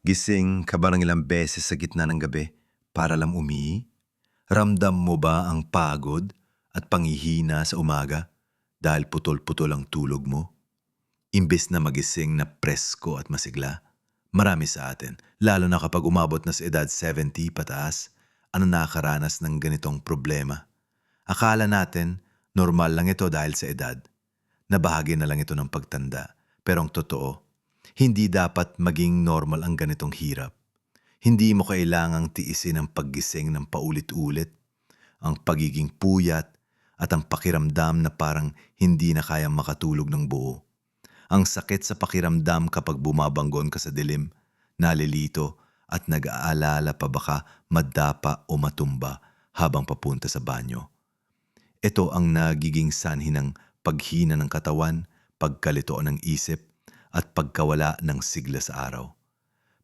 Gising ka ba ng ilang beses sa gitna ng gabi para lang umihi? Ramdam mo ba ang pagod at panghihina sa umaga dahil putol-putol ang tulog mo? Imbes na magising na presko at masigla, marami sa atin, lalo na kapag umabot na sa edad 70 pataas, nakakaranas ng ganitong problema. Akala natin normal lang ito dahil sa edad, na bahagi na lang ito ng pagtanda. Pero ang totoo, hindi dapat maging normal ang ganitong hirap. Hindi mo kailangang tiisin ang paggising ng paulit-ulit, ang pagiging puyat at ang pakiramdam na parang hindi na kayang makatulog ng buo. Ang sakit sa pakiramdam kapag bumabanggon ka sa dilim, nalilito at nag-aalala pa baka madapa o matumba habang papunta sa banyo. Ito ang nagiging sanhi ng paghina ng katawan, pagkalito ng isip, at pagkawala ng sigla sa araw.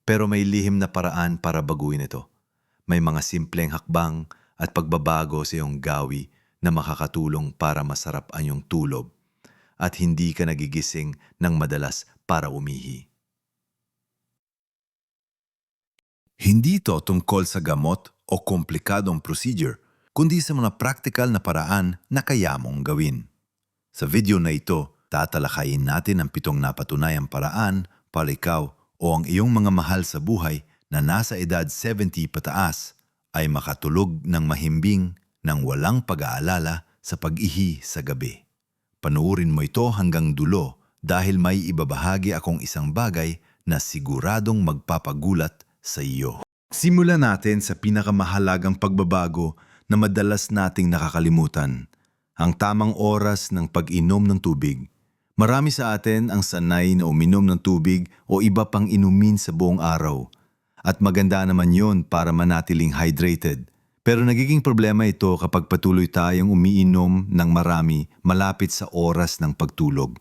Pero may lihim na paraan para baguhin ito. May mga simpleng hakbang at pagbabago sa iyong gawi na makakatulong para masarap ang iyong tulog at hindi ka nagigising ng madalas para umihi. Hindi ito tungkol sa gamot o komplikadong procedure, kundi sa mga practical na paraan na kaya mong gawin. Sa video na ito, tatalakayin natin ang 7 napatunayang paraan para ikaw o ang iyong mga mahal sa buhay na nasa edad 70 pataas ay makatulog ng mahimbing nang walang pag-aalala sa pag-ihi sa gabi. Panuurin mo ito hanggang dulo dahil may ibabahagi akong isang bagay na siguradong magpapagulat sa iyo. Simulan natin sa pinakamahalagang pagbabago na madalas nating nakakalimutan, ang tamang oras ng pag-inom ng tubig. Marami sa atin ang sanay na uminom ng tubig o iba pang inumin sa buong araw. At maganda naman yon para manatiling hydrated. Pero nagiging problema ito kapag patuloy tayong umiinom ng marami malapit sa oras ng pagtulog.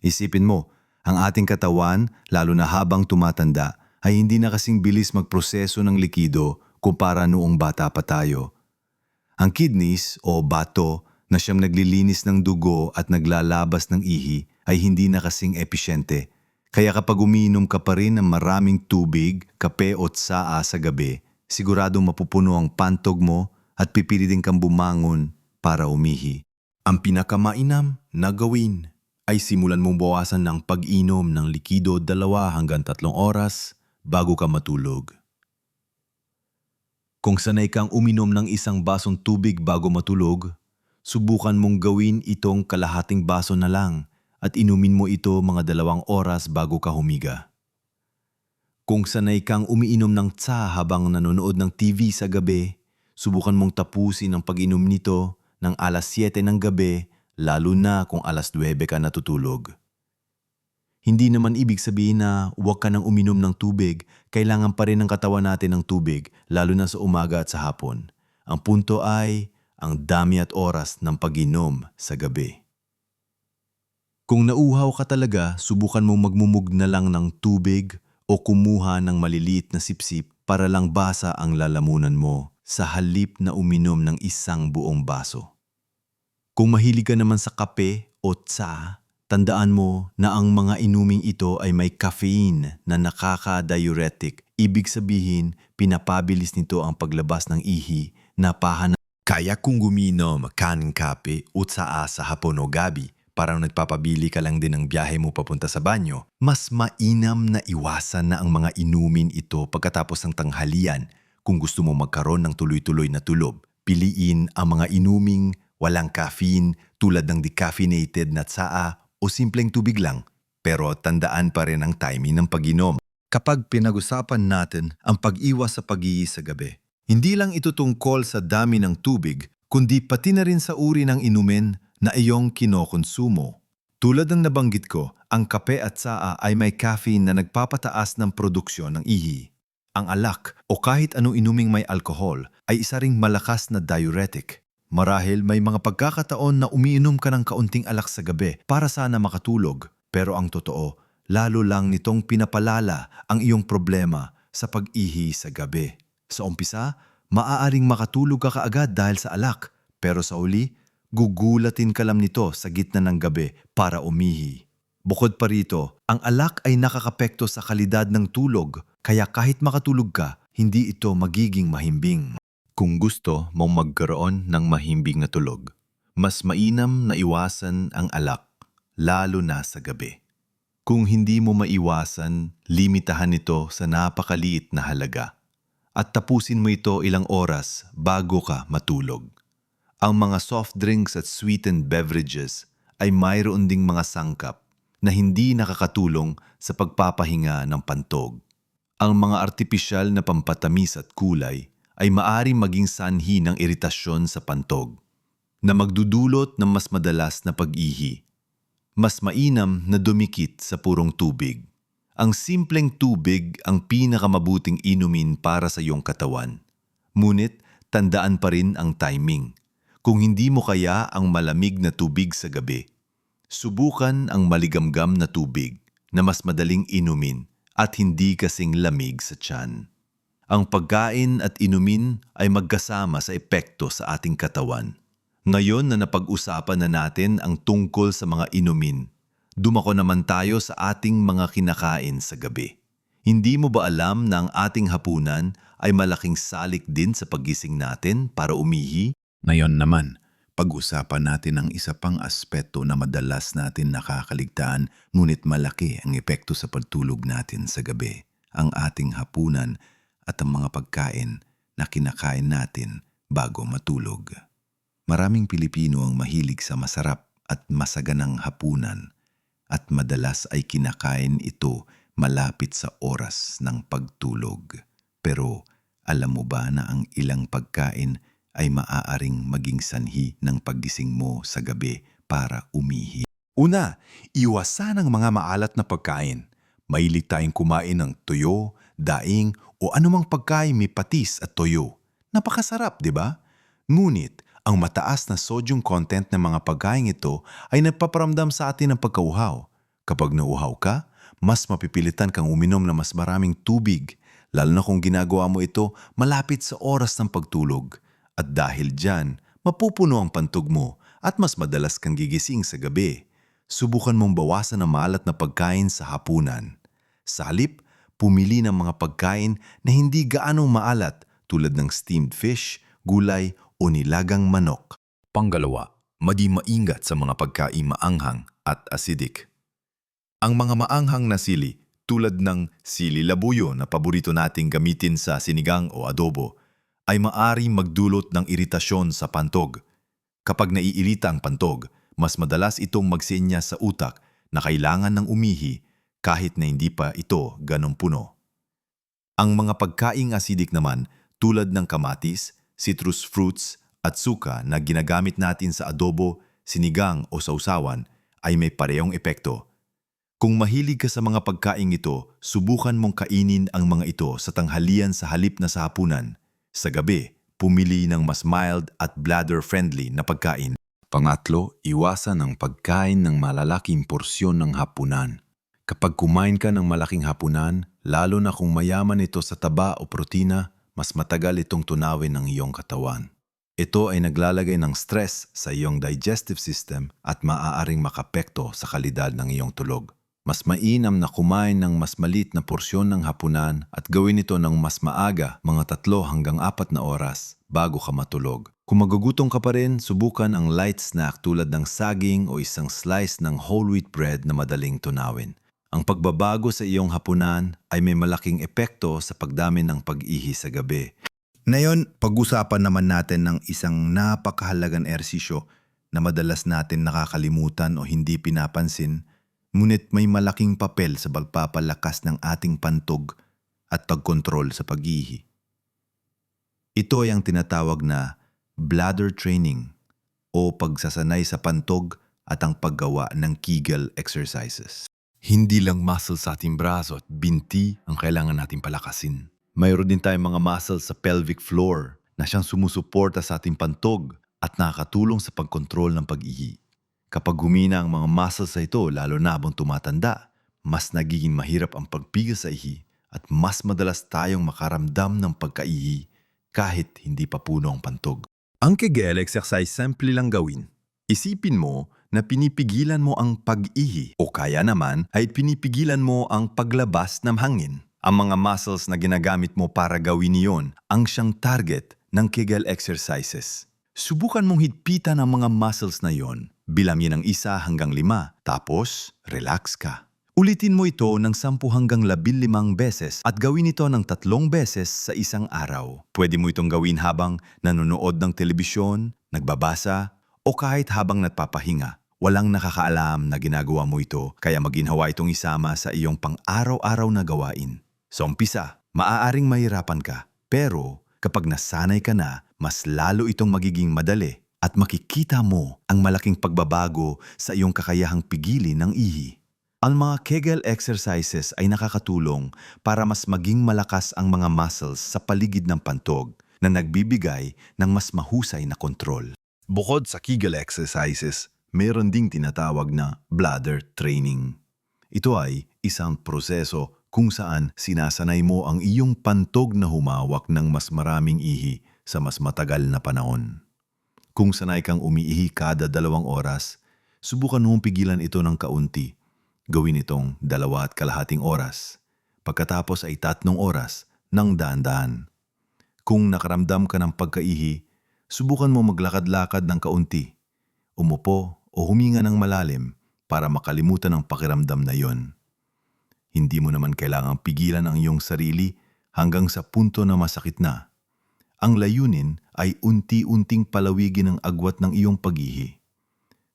Isipin mo, ang ating katawan, lalo na habang tumatanda, ay hindi na kasing bilis magproseso ng likido kumpara noong bata pa tayo. Ang kidneys o bato na siyang naglilinis ng dugo at naglalabas ng ihi ay hindi na kasing episyente. Kaya kapag umiinom ka pa rin ng maraming tubig, kape o tsaa sa gabi, siguradong mapupuno ang pantog mo at pipilitin kang bumangon para umihi. Ang pinakamainam na gawin ay simulan mong bawasan ng pag-inom ng likido 2 hanggang 3 oras bago ka matulog. Kung sanay kang uminom ng 1 basong tubig bago matulog, subukan mong gawin itong kalahating baso na lang at inumin mo ito mga 2 oras bago ka humiga. Kung sanay kang umiinom ng tsa habang nanonood ng TV sa gabi, subukan mong tapusin ang pag-inom nito ng 7:00 ng gabi, lalo na kung 9:00 ka natutulog. Hindi naman ibig sabihin na huwag ka nang uminom ng tubig, kailangan pa rin ng katawan natin ng tubig, lalo na sa umaga at sa hapon. Ang punto ay ang dami at oras ng pag-inom sa gabi. Kung nauuhaw ka talaga, subukan mong magmumug na lang ng tubig o kumuha ng maliliit na sipsip para lang basa ang lalamunan mo sa halip na uminom ng 1 buong baso. Kung mahilig ka naman sa kape o tsa, tandaan mo na ang mga inuming ito ay may caffeine na nakaka-diuretic. Ibig sabihin, pinapabilis nito ang paglabas ng ihi na pahanap. Kaya kung guminom kaning kape o tsaa sa hapon o gabi, parang nagpapabili ka lang din ng biyahe mo papunta sa banyo, mas mainam na iwasan na ang mga inumin ito pagkatapos ng tanghalian. Kung gusto mo magkaroon ng tuloy-tuloy na tulog, piliin ang mga inuming walang caffeine tulad ng decaffeinated na tsaa o simpleng tubig lang. Pero tandaan pa rin ang timing ng pag-inom. Kapag pinag-usapan natin ang pag-iwas sa pag-ihi sa gabi, hindi lang ito tungkol sa dami ng tubig, kundi pati na rin sa uri ng inumin na iyong kinokonsumo. Tulad ng nabanggit ko, ang kape at tsaa ay may caffeine na nagpapataas ng produksyon ng ihi. Ang alak o kahit anong inuming may alkohol ay isa ring malakas na diuretic. Marahil may mga pagkakataon na umiinom ka ng kaunting alak sa gabi para sana makatulog. Pero ang totoo, lalo lang nitong pinapalala ang iyong problema sa pag-ihi sa gabi. Sa umpisa, maaaring makatulog ka kaagad dahil sa alak. Pero sa uli, gugulatin ka lang nito sa gitna ng gabi para umihi. Bukod pa rito, ang alak ay nakakapekto sa kalidad ng tulog, kaya kahit makatulog ka, hindi ito magiging mahimbing. Kung gusto mong magkaroon ng mahimbing na tulog, mas mainam na iwasan ang alak, lalo na sa gabi. Kung hindi mo maiwasan, limitahan ito sa napakaliit na halaga at tapusin mo ito ilang oras bago ka matulog. Ang mga soft drinks at sweetened beverages ay mayroon ding mga sangkap na hindi nakakatulong sa pagpapahinga ng pantog. Ang mga artipisyal na pampatamis at kulay ay maaring maging sanhi ng iritasyon sa pantog na magdudulot ng mas madalas na pag-ihi. Mas mainam na dumikit sa purong tubig. Ang simpleng tubig ang pinakamabuting inumin para sa iyong katawan. Ngunit tandaan pa rin ang timing. Kung hindi mo kaya ang malamig na tubig sa gabi, subukan ang maligamgam na tubig na mas madaling inumin at hindi kasing lamig sa tiyan. Ang pagkain at inumin ay magkasama sa epekto sa ating katawan. Ngayon na napag-usapan na natin ang tungkol sa mga inumin, dumako naman tayo sa ating mga kinakain sa gabi. Hindi mo ba alam na ang ating hapunan ay malaking salik din sa paggising natin para umihi? Ngayon naman, pag-usapan natin ang isa pang aspeto na madalas natin nakakaligtaan ngunit malaki ang epekto sa pagtulog natin sa gabi, ang ating hapunan at ang mga pagkain na kinakain natin bago matulog. Maraming Pilipino ang mahilig sa masarap at masaganang hapunan at madalas ay kinakain ito malapit sa oras ng pagtulog. Pero alam mo ba na ang ilang pagkain ay maaaring maging sanhi ng paggising mo sa gabi para umihi? Una, iwasan ang mga maalat na pagkain. Mahilig tayong kumain ng tuyo, daing o anumang pagkain may patis at toyo. Napakasarap, di ba? Ngunit, ang mataas na sodium content ng mga pagkain ito ay nagpaparamdam sa atin ng pagkauhaw. Kapag nauhaw ka, mas mapipilitan kang uminom ng mas maraming tubig, lalo na kung ginagawa mo ito malapit sa oras ng pagtulog. At dahil dyan, mapupuno ang pantog mo at mas madalas kang gigising sa gabi. Subukan mong bawasan ang maalat na pagkain sa hapunan. Sa halip, pumili ng mga pagkain na hindi gaanong maalat tulad ng steamed fish, gulay o nilagang manok. Pangalawa, maging maingat sa mga pagkain maanghang at acidic. Ang mga maanghang na sili tulad ng sili labuyo na paborito nating gamitin sa sinigang o adobo ay maaring magdulot ng iritasyon sa pantog. Kapag naiirita ang pantog, mas madalas itong magsinya sa utak na kailangan ng umihi kahit na hindi pa ito ganong puno. Ang mga pagkaing acidic naman tulad ng kamatis, citrus fruits at suka na ginagamit natin sa adobo, sinigang o sausawan ay may parehong epekto. Kung mahilig ka sa mga pagkaing ito, subukan mong kainin ang mga ito sa tanghalian sa halip na sa hapunan. Sa gabi, pumili ng mas mild at bladder-friendly na pagkain. Pangatlo, iwasan ang pagkain ng malalaking porsyon ng hapunan. Kapag kumain ka ng malaking hapunan, lalo na kung mayaman ito sa taba o protina, mas matagal itong tunawin ng iyong katawan. Ito ay naglalagay ng stress sa iyong digestive system at maaaring makapekto sa kalidad ng iyong tulog. Mas mainam na kumain ng mas malit na porsyon ng hapunan at gawin ito ng mas maaga, mga 3 hanggang 4 na oras bago ka matulog. Kung magugutom ka pa rin, subukan ang light snack tulad ng saging o isang slice ng whole wheat bread na madaling tunawin. Ang pagbabago sa iyong hapunan ay may malaking epekto sa pagdami ng pag-ihi sa gabi. Ngayon, pag-usapan naman natin ng isang napakahalagang ehersisyo na madalas natin nakakalimutan o hindi pinapansin, ngunit may malaking papel sa pagpapalakas ng ating pantog at pagkontrol sa pag-ihi. Ito ay ang tinatawag na bladder training o pagsasanay sa pantog at ang paggawa ng Kegel exercises. Hindi lang muscle sa ating braso at binti ang kailangan natin palakasin. Mayroon din tayong mga muscle sa pelvic floor na siyang sumusuporta sa ating pantog at nakakatulong sa pagkontrol ng pag-ihi. Kapag humina ang mga muscles sa ito, lalo na habang tumatanda, mas nagiging mahirap ang pagpigil sa ihi at mas madalas tayong makaramdam ng pagkaihi kahit hindi pa puno ang pantog. Ang Kegel exercise simple lang gawin. Isipin mo na pinipigilan mo ang pag-ihi o kaya naman ay pinipigilan mo ang paglabas ng hangin. Ang mga muscles na ginagamit mo para gawin iyon ang siyang target ng Kegel exercises. Subukan mong higpitan ang mga muscles na iyon. Bilangin ng 1 hanggang 5, tapos relax ka. Ulitin mo ito ng 10 hanggang 15 beses at gawin ito ng 3 beses sa isang araw. Pwede mo itong gawin habang nanonood ng telebisyon, nagbabasa, o kahit habang nagpapahinga. Walang nakakaalam na ginagawa mo ito, kaya maginhawa itong isama sa iyong pang-araw-araw na gawain. Sa umpisa, maaaring mahirapan ka, pero kapag nasanay ka na, mas lalo itong magiging madali at makikita mo ang malaking pagbabago sa iyong kakayahang pigilin ng ihi. Ang mga Kegel exercises ay nakakatulong para mas maging malakas ang mga muscles sa paligid ng pantog na nagbibigay ng mas mahusay na kontrol. Bukod sa Kegel exercises, mayroon ding tinatawag na bladder training. Ito ay isang proseso kung saan sinasanay mo ang iyong pantog na humawak ng mas maraming ihi sa mas matagal na panahon. Kung sanay kang umiihi kada 2 oras, subukan mong pigilan ito ng kaunti. Gawin itong 2.5 oras. Pagkatapos ay 3 oras ng dahan-dahan. Kung nakaramdam ka ng pagkaihi, subukan mo maglakad-lakad ng kaunti. Umupo o huminga ng malalim para makalimutan ang pakiramdam na yon. Hindi mo naman kailangang pigilan ang iyong sarili hanggang sa punto na masakit na. Ang layunin ay unti-unting palawigin ang agwat ng iyong pag-ihi.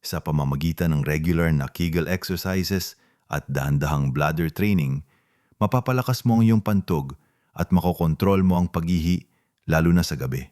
Sa pamamagitan ng regular na Kegel exercises at dahan-dahang bladder training, mapapalakas mo ang iyong pantog at makokontrol mo ang pag-ihi lalo na sa gabi.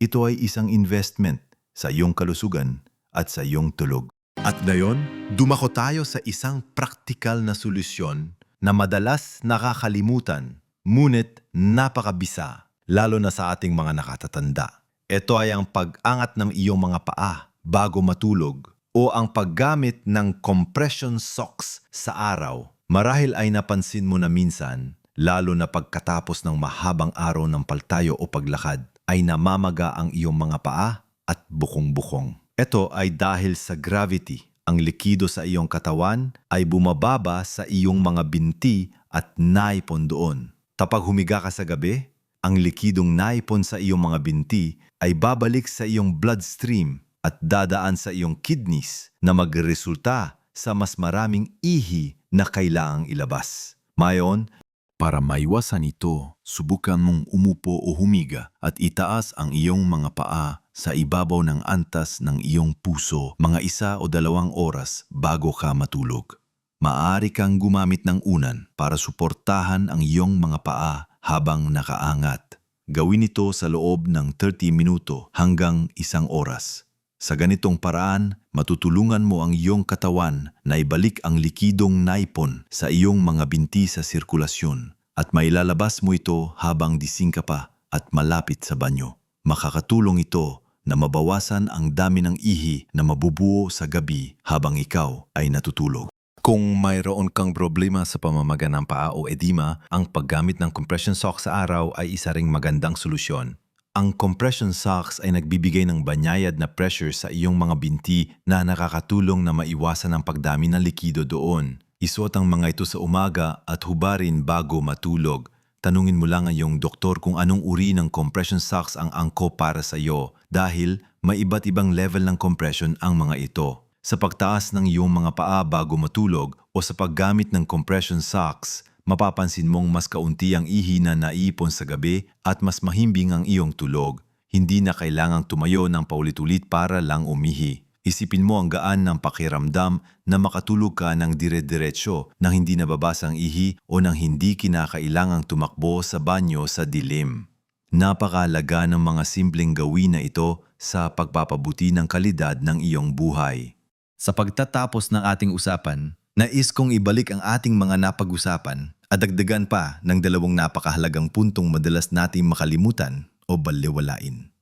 Ito ay isang investment sa iyong kalusugan at sa iyong tulog. At ngayon, dumako tayo sa isang praktikal na solusyon na madalas nakakalimutan, ngunit napakabisa, lalo na sa ating mga nakatatanda. Ito ay ang pag-angat ng iyong mga paa bago matulog o ang paggamit ng compression socks sa araw. Marahil ay napansin mo na minsan, lalo na pagkatapos ng mahabang araw ng paltayo o paglakad, ay namamaga ang iyong mga paa at bukong-bukong. Ito ay dahil sa gravity. Ang likido sa iyong katawan ay bumababa sa iyong mga binti at naipon doon. Kapag humiga ka sa gabi, ang likidong naipon sa iyong mga binti ay babalik sa iyong bloodstream at dadaan sa iyong kidneys na magresulta sa mas maraming ihi na kailangang ilabas. Mayon, para maiwasan ito, subukan mong umupo o humiga at itaas ang iyong mga paa sa ibabaw ng antas ng iyong puso mga 1 o 2 oras bago ka matulog. Maaari kang gumamit ng unan para suportahan ang iyong mga paa habang nakaangat. Gawin ito sa loob ng 30 minuto hanggang 1 oras. Sa ganitong paraan, matutulungan mo ang iyong katawan na ibalik ang likidong naipon sa iyong mga binti sa sirkulasyon at mailalabas mo ito habang gising ka pa at malapit sa banyo. Makakatulong ito na mabawasan ang dami ng ihi na mabubuo sa gabi habang ikaw ay natutulog. Kung mayroon kang problema sa pamamaga ng paa o edema, ang paggamit ng compression socks sa araw ay isa ring magandang solusyon. Ang compression socks ay nagbibigay ng banyayad na pressure sa iyong mga binti na nakakatulong na maiwasan ang pagdami ng likido doon. Isuot ang mga ito sa umaga at hubarin bago matulog. Tanungin mo lang ang iyong doktor kung anong uri ng compression socks ang angko para sa iyo dahil may iba't ibang level ng compression ang mga ito. Sa pagtaas ng iyong mga paa bago matulog o sa paggamit ng compression socks, mapapansin mong mas kaunti ang ihi na naiipon sa gabi at mas mahimbing ang iyong tulog. Hindi na kailangang tumayo ng paulit-ulit para lang umihi. Isipin mo ang gaan ng pakiramdam na makatulog ka ng dire-diretso nang hindi nababasa ang ihi o nang hindi kinakailangang tumakbo sa banyo sa dilim. Napakahalaga ng mga simpleng gawin na ito sa pagpapabuti ng kalidad ng iyong buhay. Sa pagtatapos ng ating usapan, nais kong ibalik ang ating mga napag-usapan at dagdagan pa ng 2 napakahalagang puntong madalas nating makalimutan o balewalain.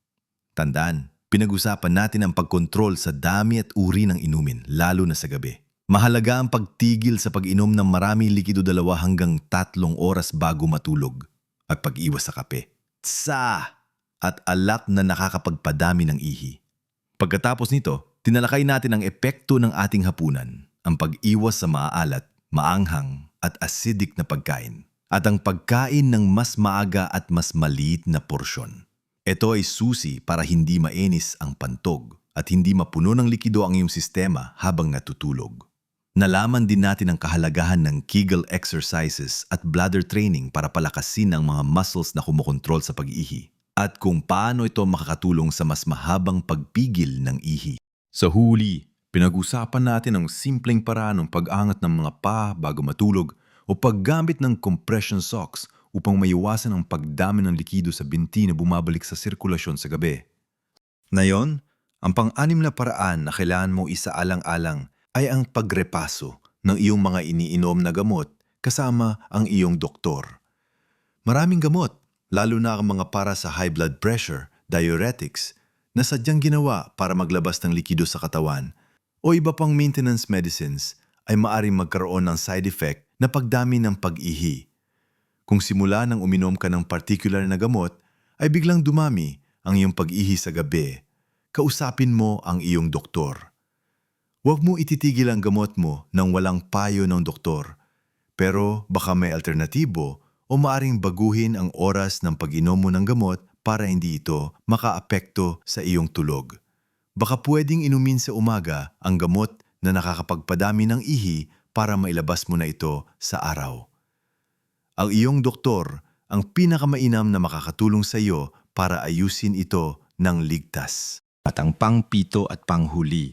Tandaan, pinag-usapan natin ang pagkontrol sa dami at uri ng inumin, lalo na sa gabi. Mahalaga ang pagtigil sa pag-inom ng maraming likido 2 hanggang 3 oras bago matulog at pag-iwas sa kape, tsa at alak na nakakapagpadami ng ihi. Pagkatapos nito, Tinalakay natin ang epekto ng ating hapunan, ang pag-iwas sa maalat, maanghang at acidic na pagkain, at ang pagkain ng mas maaga at mas maliit na porsyon. Ito ay susi para hindi mainis ang pantog at hindi mapuno ng likido ang iyong sistema habang natutulog. Nalaman din natin ang kahalagahan ng Kegel exercises at bladder training para palakasin ang mga muscles na kumokontrol sa pag-ihi at kung paano ito makakatulong sa mas mahabang pagpigil ng ihi. Sa huli, pinag-usapan natin ang simpleng paraan ng pag-angat ng mga paa bago matulog o paggamit ng compression socks upang maiwasan ang pagdami ng likido sa binti na bumabalik sa sirkulasyon sa gabi. Ngayon, ang pang-anim na paraan na kailangan mong isaalang-alang ay ang pagrepaso ng iyong mga iniinom na gamot kasama ang iyong doktor. Maraming gamot, lalo na ang mga para sa high blood pressure, diuretics, na sadyang ginawa para maglabas ng likido sa katawan o iba pang maintenance medicines ay maaring magkaroon ng side effect na pagdami ng pag-ihi. Kung simula nang uminom ka ng particular na gamot, ay biglang dumami ang iyong pag-ihi sa gabi. Kausapin mo ang iyong doktor. Huwag mo ititigil ang gamot mo nang walang payo ng doktor. Pero baka may alternatibo o maaring baguhin ang oras ng pag-inom mo ng gamot para hindi ito makaapekto sa iyong tulog. Baka pwedeng inumin sa umaga ang gamot na nakakapagpadami ng ihi para mailabas mo na ito sa araw. Ang iyong doktor ang pinakamainam na makakatulong sa iyo para ayusin ito ng ligtas. At ang pang-pito at panghuli,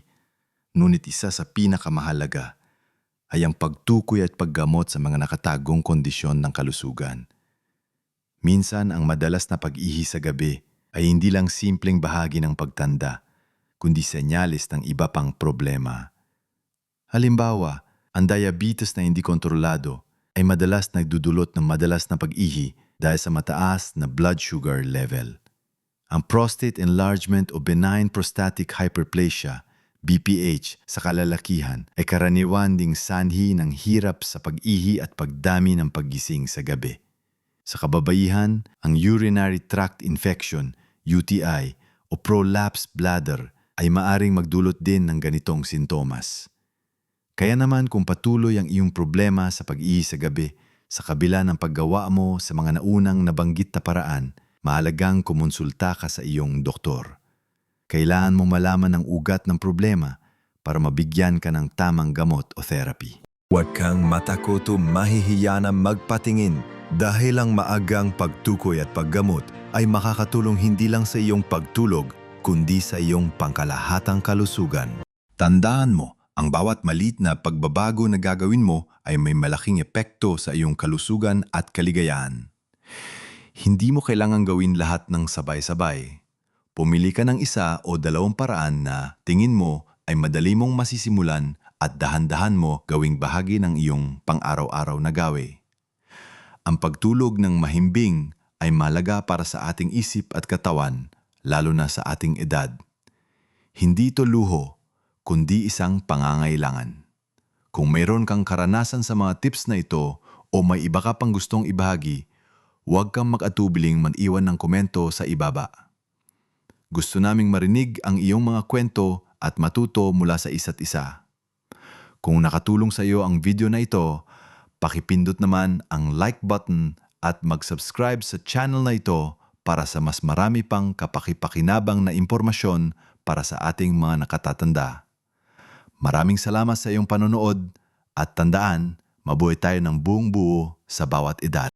ngunit isa sa pinakamahalaga, ay ang pagtukoy at paggamot sa mga nakatagong kondisyon ng kalusugan. Minsan ang madalas na pag-ihi sa gabi ay hindi lang simpleng bahagi ng pagtanda, kundi senyales ng iba pang problema. Halimbawa, ang diabetes na hindi kontrolado ay madalas nagdudulot ng madalas na pag-ihi dahil sa mataas na blood sugar level. Ang prostate enlargement o benign prostatic hyperplasia, BPH, sa kalalakihan ay karaniwan ding sanhi ng hirap sa pag-ihi at pagdami ng paggising sa gabi. Sa kababaihan, ang urinary tract infection, UTI, o prolapsed bladder ay maaring magdulot din ng ganitong sintomas. Kaya naman kung patuloy ang iyong problema sa pag-ihi sa gabi, sa kabila ng paggawa mo sa mga naunang nabanggit na paraan, mahalagang kumonsulta ka sa iyong doktor. Kailangan mong malaman ang ugat ng problema para mabigyan ka ng tamang gamot o therapy. Huwag kang matakot o mahihiya na magpatingin dahil ang maagang pagtukoy at paggamot ay makakatulong hindi lang sa iyong pagtulog kundi sa iyong pangkalahatang kalusugan. Tandaan mo, ang bawat malit na pagbabago na gagawin mo ay may malaking epekto sa iyong kalusugan at kaligayahan. Hindi mo kailangang gawin lahat ng sabay-sabay. Pumili ka ng isa o dalawang paraan na tingin mo ay madali mong masisimulan at dahan-dahan mo gawing bahagi ng iyong pang-araw-araw na gawi. Ang pagtulog ng mahimbing ay malaga para sa ating isip at katawan, lalo na sa ating edad. Hindi ito luho, kundi isang pangangailangan. Kung mayroon kang karanasan sa mga tips na ito o may iba ka pang gustong ibahagi, huwag kang mag-atubiling mag-iwan ng komento sa ibaba. Gusto naming marinig ang iyong mga kwento at matuto mula sa isa't isa. Kung nakatulong sa iyo ang video na ito, pakipindot naman ang like button at mag-subscribe sa channel na ito para sa mas marami pang kapakipakinabang na impormasyon para sa ating mga nakatatanda. Maraming salamat sa iyong panonood at tandaan, mabuhay tayo ng buong buo sa bawat edad.